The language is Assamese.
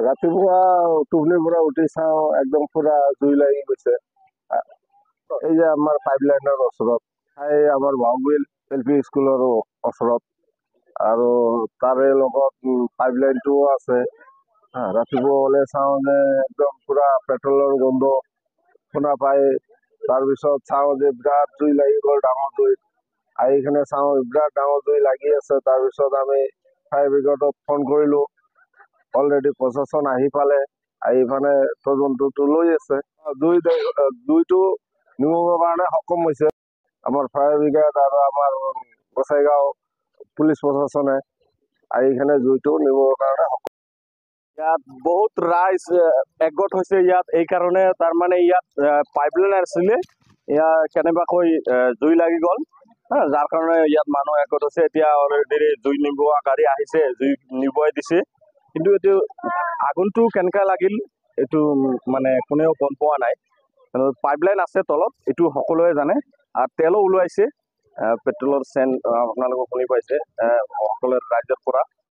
ৰাতিপুৱা টোপনিৰ পৰা উঠি চাওঁ একদম পুৰা জুই লাগি গৈছে। এই যে আমাৰ পাইপ লাইনৰ ওচৰত, আমাৰ বাহুবিল LP স্কুলৰ ওচৰত, আৰু তাৰে লগত পাইপ লাইনটোও আছে। ৰাতিপুৱা ওলাই চাওঁ যে একদম পুৰা পেট্ৰলৰ গোন্ধ শুনা পাই, তাৰপিছত চাওঁ যে বিৰাট জুই লাগি গ'ল, ডাঙৰ জুই। আহি কিনে চাওঁ বিৰাট ডাঙৰ জুই লাগি আছে। তাৰপিছত আমি ফায়াৰ ব্ৰিগেডত ফোন কৰিলো। অলৰেডি প্ৰশাসন আহি পালে, আহি মানে তদন্তটো লৈ আছে। জুইটো নিমুবৰ কাৰণে সক্ষম হৈছে আমাৰ ফায়াৰ ব্ৰিগেড আৰু আমাৰ গোসাইগাঁও পুলিচ প্ৰশাসনে আহি কিনে জুইটো নিমুবৰ কাৰণে সক্ষম। ইয়াত বহুত ৰাইজ একগোট হৈছে ইয়াত, এই কাৰণে তাৰমানে ইয়াত পাইপলাইন আছিলে, ইয়াত কেনেবাকৈ জুই লাগি গ'ল, যাৰ কাৰণে ইয়াত মানুহ একগোট হৈছে। এতিয়া অলৰেডি জুই নিবোৱা গাড়ী আহিছে, জুই নিবুৱাই দিছে, কিন্তু এইটো আগুনটো কেনেকা লাগিল এইটো মানে কোনেও গম পোৱা নাই। পাইপলাইন আছে তলত, এইটো সকলোৱে জানে। আৰু তেলো ওলাইছে, পেট্ৰলৰ চেন আপোনালোকে শুনি পাইছে সকলোৱে ৰাজ্যৰ পৰা।